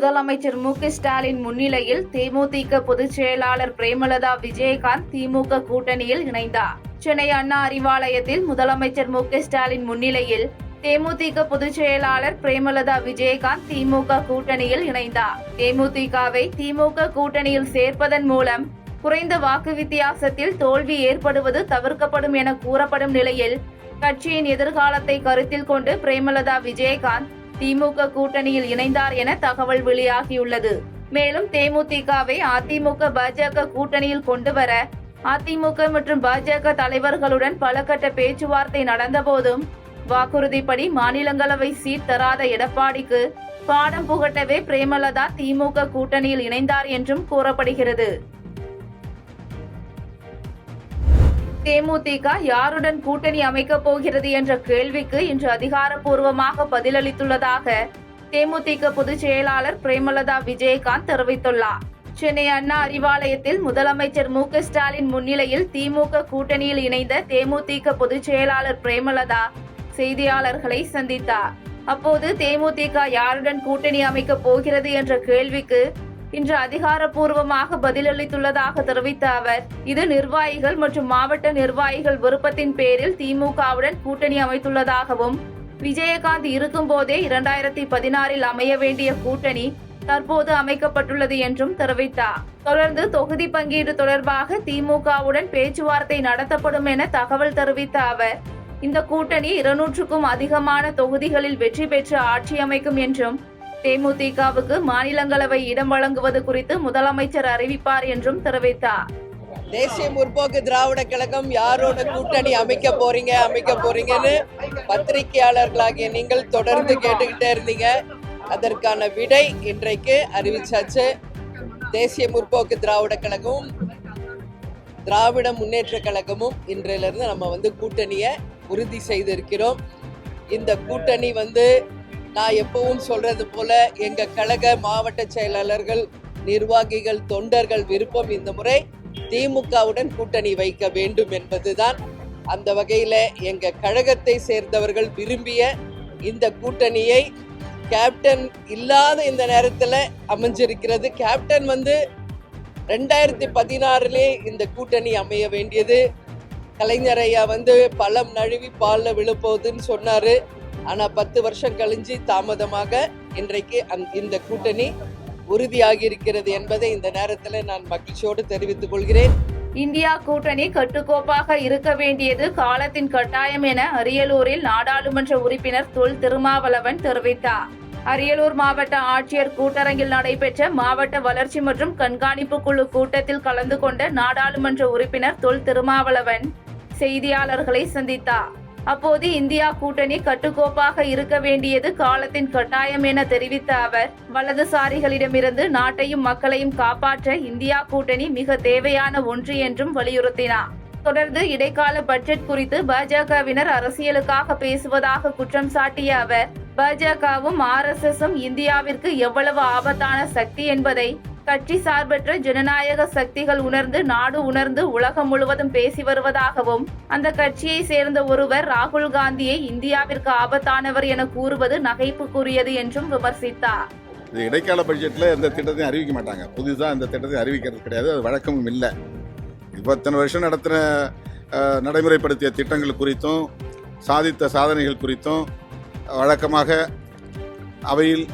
முதலமைச்சர் மு.க.ஸ்டாலின் முன்னிலையில் தேமுதிக பொதுச் செயலாளர் பிரேமலதா விஜயகாந்த் திமுக கூட்டணியில் இணைந்தார். சென்னை அண்ணா அறிவாலயத்தில் முதலமைச்சர் மு.க.ஸ்டாலின் முன்னிலையில் தேமுதிக பொதுச் செயலாளர் பிரேமலதா விஜயகாந்த் திமுக கூட்டணியில் இணைந்தார். தேமுதிகவை திமுக கூட்டணியில் சேர்ப்பதன் மூலம் குறைந்த வாக்கு வித்தியாசத்தில் தோல்வி ஏற்படுவது தவிர்க்கப்படும் என கூறப்படும் நிலையில் கட்சியின் எதிர்காலத்தை கருத்தில் கொண்டு பிரேமலதா விஜயகாந்த் திமுக கூட்டணியில் இணைந்தார் என தகவல் வெளியாகியுள்ளது. மேலும் தேமுதிகவை அதிமுக பாஜக கூட்டணியில் கொண்டுவர அதிமுக மற்றும் பாஜக தலைவர்களுடன் பல கட்ட பேச்சுவார்த்தை நடந்தபோதும் வாக்குறுதிப்படி மாநிலங்களவை சீட் தராத எடப்பாடிக்கு பாடம் புகட்டவே பிரேமலதா திமுக கூட்டணியில் இணைந்தார் என்றும் கூறப்படுகிறது. தேமுதிக யாருடன் கூட்டணி அமைக்கப் போகிறது என்ற கேள்விக்கு இன்று அதிகாரப்பூர்வமாக பதிலளித்துள்ளதாக தேமுதிக பொதுச் செயலாளர் பிரேமலதா விஜயகாந்த் தெரிவித்துள்ளார். சென்னை அண்ணா அறிவாலயத்தில் முதலமைச்சர் மு.க.ஸ்டாலின் முன்னிலையில் திமுக கூட்டணியில் இணைந்த தேமுதிக பொதுச் செயலாளர் பிரேமலதா செய்தியாளர்களை சந்தித்தார். அப்போது தேமுதிக யாருடன் கூட்டணி அமைக்கப் போகிறது என்ற கேள்விக்கு இன்று அதிகாரப்பூர்வமாக பதிலளித்துள்ளதாக தெரிவித்த அவர், இது நிர்வாகிகள் மற்றும் மாவட்ட நிர்வாகிகள் விருப்பத்தின் பேரில் திமுகவுடன் கூட்டணி அமைத்துள்ளதாகவும், விஜயகாந்த் இருக்கும்போதே 2016 அமைய வேண்டிய கூட்டணி தற்போது அமைக்கப்பட்டுள்ளது என்றும் தெரிவித்தார். தொடர்ந்து தொகுதி பங்கீடு தொடர்பாக திமுகவுடன் பேச்சுவார்த்தை நடத்தப்படும் என தகவல் தெரிவித்த அவர், இந்த கூட்டணி 200க்கும் அதிகமான தொகுதிகளில் வெற்றி பெற்று ஆட்சி அமைக்கும் என்றும், தேமுதிகவுக்கு மாநிலங்களவை இடம் வழங்குவது குறித்து முதலமைச்சர் அறிவிப்பார் என்றும் தெரிவித்தார். தேசிய முற்போக்கு திராவிட கழகம் யாரோட கூட்டணி அமைக்க போறீங்கன்னு பத்திரிகையாளர்களாகிய நீங்கள் தொடர்ந்து கேட்டுக்கிட்டே இருந்தீங்க. அதற்கான விடை இன்றைக்கு அறிவிச்சாச்சு. தேசிய முற்போக்கு திராவிட கழகமும் திராவிட முன்னேற்ற கழகமும் இன்றையிலிருந்து நம்ம கூட்டணியை உறுதி செய்திருக்கிறோம். இந்த கூட்டணி நான் எப்பவும் சொல்றது போல எங்க கழக மாவட்ட செயலாளர்கள், நிர்வாகிகள், தொண்டர்கள் விருப்பம் இந்த முறை திமுகவுடன் கூட்டணி வைக்க வேண்டும் என்பதுதான். அந்த வகையில எங்க கழகத்தை சேர்ந்தவர்கள் விரும்பிய இந்த கூட்டணியை கேப்டன் இல்லாத இந்த நேரத்துல அமைஞ்சிருக்கிறது. கேப்டன் 2016 இந்த கூட்டணி அமைய வேண்டியது. கலைஞர் ஐயா பழம் நழுவி பால்ல விழுப்போகுதுன்னு சொன்னாரு. ஆனா 10 வருஷம் கழிஞ்சு தாமதமாக இன்றைக்கு இந்த கூட்டணி உறுதியாகி இருக்கிறது என்பதை இந்த நேரத்தில் நான் மகிழ்ச்சியோடு தெரிவித்துக் கொள்கிறேன். இந்தியா கூட்டணி கட்டுக்கோப்பாக இருக்க வேண்டியது காலத்தின் கட்டாயம் என அரியலூரில் நாடாளுமன்ற உறுப்பினர் தொல் திருமாவளவன் தெரிவித்தார். அரியலூர் மாவட்ட ஆட்சியர் கூட்டரங்கில் நடைபெற்ற மாவட்ட வளர்ச்சி மற்றும் கண்காணிப்பு குழு கூட்டத்தில் கலந்து கொண்ட நாடாளுமன்ற உறுப்பினர் தொல் திருமாவளவன் செய்தியாளர்களை சந்தித்தார். அப்போது இந்தியா கூட்டணி கட்டுக்கோப்பாக இருக்க வேண்டியது காலத்தின் கட்டாயம் என தெரிவித்த அவர், வலதுசாரிகளிடமிருந்து நாட்டையும் மக்களையும் காப்பாற்ற இந்தியா கூட்டணி மிக தேவையான ஒன்று என்றும் வலியுறுத்தினார். தொடர்ந்து இடைக்கால பட்ஜெட் குறித்து பாஜகவினர் அரசியலுக்காக பேசுவதாக குற்றம் சாட்டிய அவர், பாஜகவும் RSSம் இந்தியாவிற்கு எவ்வளவு ஆபத்தான சக்தி என்பதை கட்சி சார்பற்ற ஜனநாயக சக்திகள் உணர்ந்து, நாடு உணர்ந்து உலகம் முழுவதும் பேசி வருவதாகவும், அந்த கட்சியை சேர்ந்த ஒருவர் ராகுல் காந்தியை இந்தியாவிற்கு ஆபத்தானவர் என கூறுவது நகைப்புக்குரியது என்றும் விமர்சித்தார். இடைக்கால பட்ஜெட்ல எந்த திட்டத்தையும் அறிவிக்க மாட்டாங்க. புதுசா இந்த திட்டத்தை அறிவிக்கிறது கிடையாது. அது வழக்கமும் இல்லை. இத்தனை வருஷம் நடத்தின நடைமுறைப்படுத்திய திட்டங்கள் குறித்தும் சாதித்த சாதனைகள் குறித்தும் வழக்கமாக அவையில்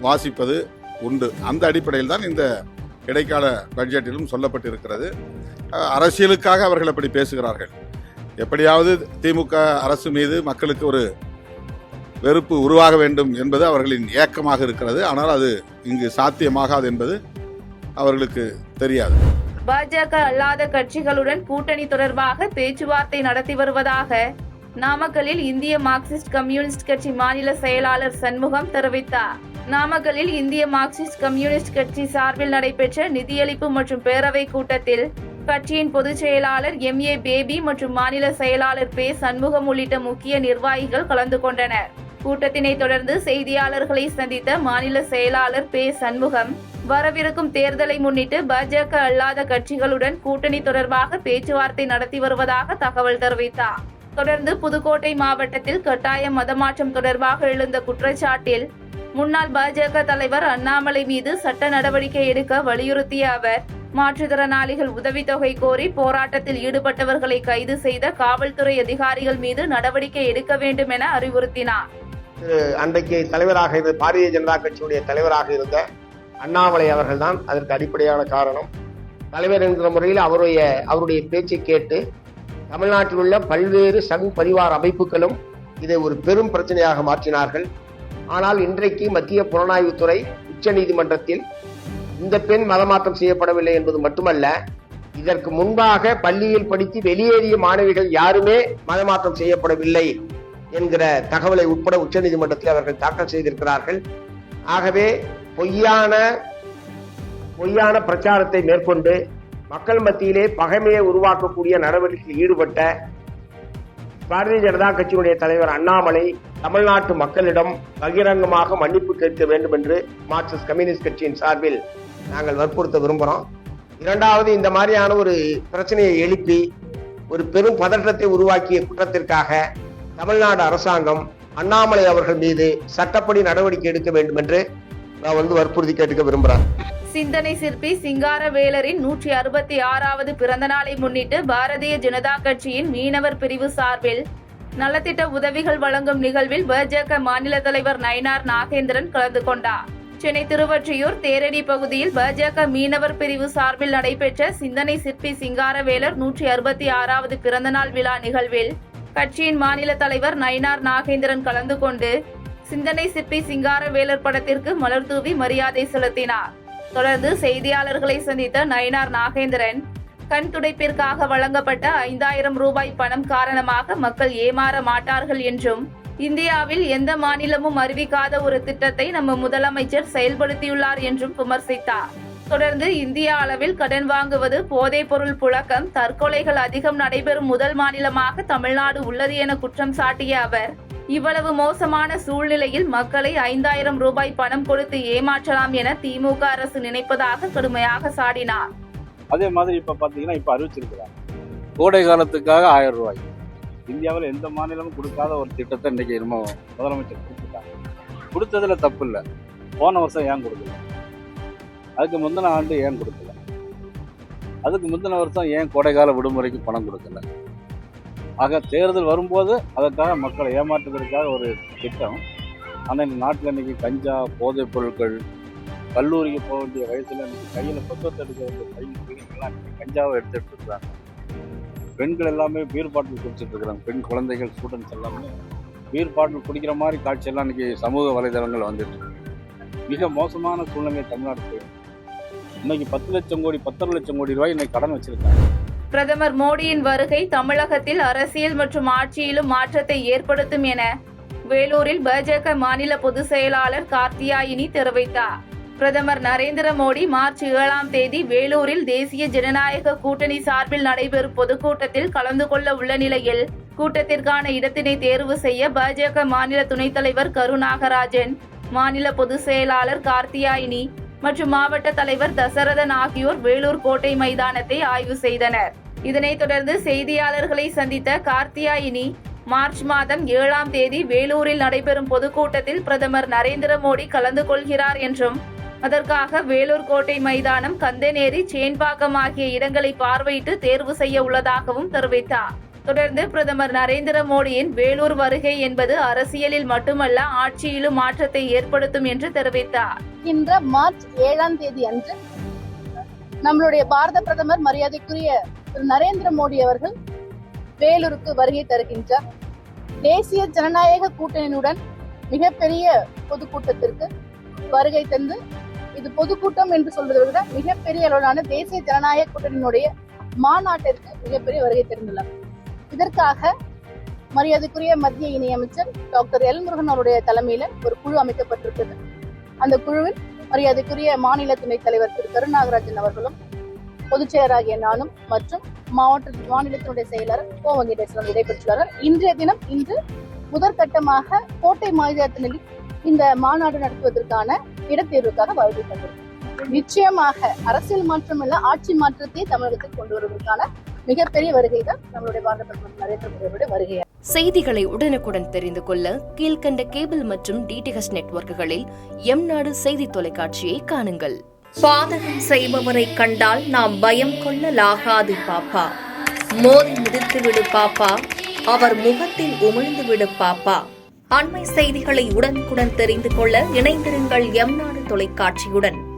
வாசிப்பது உண்டு. அந்த அடிப்படையில் தான் இந்த இடைக்கால பட்ஜெட்டிலும் சொல்லப்பட்டிருக்கிறது. அரசியலுக்காக அவர்கள் அப்படி பேசுகிறார்கள். எப்படியாவது திமுக அரசு மீது மக்களுக்கு ஒரு வெறுப்பு உருவாக வேண்டும் என்பது அவர்களின் ஏக்கமாக இருக்கிறது. ஆனால் அது இங்கு சாத்தியமாகாது என்பது அவர்களுக்கு தெரியாது. பாஜக அல்லாத கட்சிகளுடன் கூட்டணி தொடர்பாக பேச்சுவார்த்தை நடத்தி வருவதாக நாமக்கல்லில் இந்திய மார்க்சிஸ்ட் கம்யூனிஸ்ட் கட்சி மாநில செயலாளர் சண்முகம் தெரிவித்தார். நாமக்கல்லில் இந்திய மார்க்சிஸ்ட் கம்யூனிஸ்ட் கட்சி சார்பில் நடைபெற்ற நிதியளிப்பு மற்றும் பேரவை கூட்டத்தில் கட்சியின் பொதுச் செயலாளர் MA பேபி மற்றும் மாநில செயலாளர் பே சண்முகம் உள்ளிட்ட முக்கிய நிர்வாகிகள் கலந்து கொண்டனர். கூட்டத்தினை தொடர்ந்து செய்தியாளர்களை சந்தித்த மாநில செயலாளர் பே சண்முகம், வரவிருக்கும் தேர்தலை முன்னிட்டு பாஜக அல்லாத கட்சிகளுடன் கூட்டணி தொடர்பாக பேச்சுவார்த்தை நடத்தி வருவதாக தகவல் தெரிவித்தார். தொடர்ந்து புதுக்கோட்டை மாவட்டத்தில் கட்டாய மதமாற்றம் தொடர்பாக எழுந்த குற்றச்சாட்டில் முன்னாள் பாஜக தலைவர் அண்ணாமலை மீது சட்ட நடவடிக்கை எடுக்க வலியுறுத்திய அவர், மாற்றுத்திறனாளிகள் உதவித்தொகை கோரி போராட்டத்தில் ஈடுபட்டவர்களை கைது செய்த காவல்துறை அதிகாரிகள் மீது நடவடிக்கை எடுக்க வேண்டும் என அறிவுறுத்தினார். அன்றைக்கு தலைவராக இருந்த பாரதிய ஜனதா கட்சியுடைய தலைவராக இருந்த அண்ணாமலை அவர்கள் தான் அதற்கு அடிப்படையான காரணம். தலைவர் என்கிற முறையில் அவருடைய பேச்சை கேட்டு தமிழ்நாட்டில் உள்ள பல்வேறு சங் பரிவார அமைப்புகளும் இதை ஒரு பெரும் பிரச்சனையாக மாற்றினார்கள். ஆனால் இன்றைக்கு மத்திய புலனாய்வுத்துறை உச்ச நீதிமன்றத்தில் இந்த பெண் மதமாற்றம் செய்யப்படவில்லை என்பது மட்டுமல்ல, இதற்கு முன்பாக பள்ளியில் படித்து வெளியேறிய மாணவிகள் யாருமே மதமாற்றம் செய்யப்படவில்லை என்கிற தகவலை உட்பட உச்ச நீதிமன்றத்தில் அவர்கள் தாக்கல் செய்திருக்கிறார்கள். ஆகவே பொய்யான பிரச்சாரத்தை மேற்கொண்டு மக்கள் மத்தியிலே பகைமையை உருவாக்கக்கூடிய நடவடிக்கையில் ஈடுபட்ட பாரதிய ஜனதா கட்சியினுடைய தலைவர் அண்ணாமலை தமிழ்நாட்டு மக்களிடம் பகிரங்கமாக மன்னிப்பு கேட்க வேண்டும் என்று மார்க்சிஸ்ட் கம்யூனிஸ்ட் கட்சியின் சார்பில் நாங்கள் வற்புறுத்த விரும்புகிறோம். இரண்டாவது, இந்த மாதிரியான ஒரு பிரச்சனையை எழுப்பி ஒரு பெரும் பதற்றத்தை உருவாக்கிய குற்றத்திற்காக தமிழ்நாடு அரசாங்கம் அண்ணாமலை அவர்கள் மீது சட்டப்படி நடவடிக்கை எடுக்க வேண்டும் என்று நான் வற்புறுத்தி கேட்டுக்க விரும்புகிறேன். சிந்தனை சிற்பி சிங்காரவேலரின் 166வது பிறந்த நாளை முன்னிட்டு பாரதிய ஜனதா கட்சியின் மீனவர் பிரிவு சார்பில் நலத்திட்ட உதவிகள் வழங்கும் நிகழ்வில் பாஜக மாநில தலைவர் நயினார் நாகேந்திரன் கலந்து கொண்டார். சென்னை திருவொற்றியூர் தேரடி பகுதியில் பாஜக மீனவர் பிரிவு சார்பில் நடைபெற்ற சிந்தனை சிற்பி சிங்காரவேலர் 166வது பிறந்தநாள் விழா நிகழ்வில் கட்சியின் மாநில தலைவர் நயினார் நாகேந்திரன் கலந்து கொண்டு சிந்தனை சிற்பி சிங்காரவேலர் படத்திற்கு மலர் தூவி மரியாதை செலுத்தினார். தொடர்ந்து செய்தியாளர்களை சந்தித்த நயினார் நாகேந்திரன், கண் துடைப்பிற்காக வழங்கப்பட்ட 5000 ரூபாய் பணம் காரணமாக மக்கள் ஏமாற மாட்டார்கள் என்றும், இந்தியாவில் எந்த மாநிலமும் அறிவிக்காத ஒரு திட்டத்தை நம்ம முதலமைச்சர் செயல்படுத்தியுள்ளார் என்றும் விமர்சித்தார். தொடர்ந்து இந்திய அளவில் கடன் வாங்குவது, போதைப் பொருள் புழக்கம், தற்கொலைகள் அதிகம் நடைபெறும் முதல் மாநிலமாக தமிழ்நாடு உள்ளது என குற்றம் சாட்டிய அவர், இவ்வளவு மோசமான சூழ்நிலையில் மக்களை 5000 ரூபாய் பணம் கொடுத்து ஏமாற்றலாம் என திமுக அரசு நினைப்பதாக கடுமையாக சாடினார். அதே மாதிரி இப்ப பாத்தீங்கன்னா இப்ப அறிவிச்சிருக்கிறாங்க கோடை காலத்துக்காக 1000 ரூபாய். இந்தியாவில் எந்த மாநிலமும் கொடுக்காத ஒரு திட்டத்தை இன்னைக்கு முதலமைச்சர் கொடுத்துட்டாங்க. கொடுத்ததுல தப்பு இல்லை. போன வருஷம் ஏன் கொடுக்கல? அதுக்கு முந்தின ஆண்டு ஏன் கொடுக்கல? அதுக்கு முந்தின வருஷம் ஏன் கோடைக்கால விடுமுறைக்கு பணம் கொடுக்கல? ஆக தேர்தல் வரும்போது அதற்காக மக்களை ஏமாற்றுவதற்காக ஒரு திட்டம். ஆனால் இந்த நாட்டில் இன்னைக்கு கஞ்சா, போதைப் பொருட்கள், கல்லூரிக்கு போக வேண்டிய வயசுல இன்னைக்கு கையில் பக்கத்து எடுக்க வேண்டிய பையன்லாம் கஞ்சாவை எடுத்துட்டு இருக்கிறாங்க. பெண்கள் எல்லாமே பீர் பாட்டில் குடிச்சிட்டு இருக்கிறாங்க. பெண் குழந்தைகள், ஸ்டூடெண்ட்ஸ் எல்லாமே பீர் பாட்டில் குடிக்கிற மாதிரி காட்சியெல்லாம் இன்னைக்கு சமூக வலைதளங்கள் வந்துட்டு இருக்கு. மிக மோசமான சூழ்நிலை தமிழ்நாடு. இன்னைக்கு 10 லட்சம் கோடி 10 லட்சம் கோடி ரூபாய் இன்னைக்கு கடன் வச்சிருக்காங்க. பிரதமர் மோடியின் வருகை தமிழகத்தில் அரசியல் மற்றும் ஆட்சியிலும் மாற்றத்தை ஏற்படுத்தும் என வேலூரில் பாஜக மாநில பொதுச் செயலாளர் கார்த்தியாயினி தெரிவித்தார். பிரதமர் நரேந்திர மோடி மார்ச் 7ஆம் தேதி வேலூரில் தேசிய ஜனநாயக கூட்டணி சார்பில் நடைபெறும் பொதுக்கூட்டத்தில் கலந்து கொள்ள உள்ள நிலையில், கூட்டத்திற்கான இடத்தினை தேர்வு செய்ய பாஜக மாநில துணைத் தலைவர் கருநாகராஜன், மாநில பொதுச் செயலாளர் கார்த்தியாயினி மற்றும் மாவட்ட தலைவர் தசரதன் ஆகியோர் வேலூர் கோட்டை மைதானத்தை ஆய்வு செய்தனர். இதனைத் தொடர்ந்து செய்தியாளர்களை சந்தித்த கார்த்தியாயினி, மார்ச் மாதம் 7ஆம் தேதி வேலூரில் நடைபெறும் பொதுக்கூட்டத்தில் பிரதமர் நரேந்திர மோடி கலந்து கொள்கிறார் என்றும், அதற்காக வேலூர் கோட்டை மைதானம், கந்தநேரி, சேன்பாக்கம் ஆகிய இடங்களை பார்வையிட்டு தேர்வு செய்ய உள்ளதாகவும் தெரிவித்தார். தொடர்ந்து பிரதமர் நரேந்திர மோடியின் வேலூர் வருகை என்பது அரசியலில் மட்டுமல்ல, ஆட்சியிலும் மாற்றத்தை ஏற்படுத்தும் என்று தெரிவித்தார். இன்று மார்ச் 7ஆம் தேதி அன்று நம்மளுடைய பாரத பிரதமர் மரியாதைக்குரிய திரு நரேந்திர மோடி அவர்கள் வேலூருக்கு வருகை தருகின்றார். தேசிய ஜனநாயக கூட்டணியுடன் மிகப்பெரிய பொதுக்கூட்டத்திற்கு வருகை தந்து, இது பொதுக்கூட்டம் என்று சொல்வதை விட மிகப்பெரிய அளவிலான தேசிய ஜனநாயக கூட்டணியினுடைய மாநாட்டிற்கு மிகப்பெரிய வருகை தந்துள்ளார். இதற்காக மரியாதைக்குரிய மத்திய இணையமைச்சர் டாக்டர் எல் முருகன் அவருடைய தலைமையில ஒரு குழு அமைக்கப்பட்டிருக்கிறது. அந்த குழுவில் மரியாதைக்குரிய மாநில துணைத் தலைவர் திரு கருநாகராஜன் அவர்களும், பொதுச் செயலராகிய நானும் மற்றும் மாநிலத்தினுடைய செயலர் கோ வெங்கடேஸ்வரன் இடைபெற்றுள்ளார்கள். இன்றைய தினம் இன்று முதற்கட்டமாக கோட்டை மைதானத்தில் இந்த மாநாடு நடத்துவதற்கான இடத்தேர்வுக்காக வருகை தந்திருக்கிறது. நிச்சயமாக அரசியல் மாற்றம் இல்ல, ஆட்சி மாற்றத்தை தமிழகத்தில் கொண்டு வருவதற்கான மிகப்பெரிய வருகை தான் நம்மளுடைய பாரத பிரதமர் நரேந்திர மோடியோட வருகை. செய்திகளை உடனுக்குடன் தெரிந்து கொள்ள கீழ்க்கண்ட கேபிள் மற்றும் டிடிஎச் நெட்வொர்க்குகளில் எம்நாடு செய்தி தொலைக்காட்சியை காணுங்கள். பாதகம் செய்பவரை கண்டால் நாம் பயம் கொள்ளலாகாது பாப்பா. மோதி மிதித்து விடு பாப்பா, அவர் முகத்தில் உமிழ்ந்து விடு பாப்பா. அண்மை செய்திகளை உடனுக்குடன் தெரிந்து கொள்ள இணைந்திருங்கள் எம்நாடு தொலைக்காட்சியுடன்.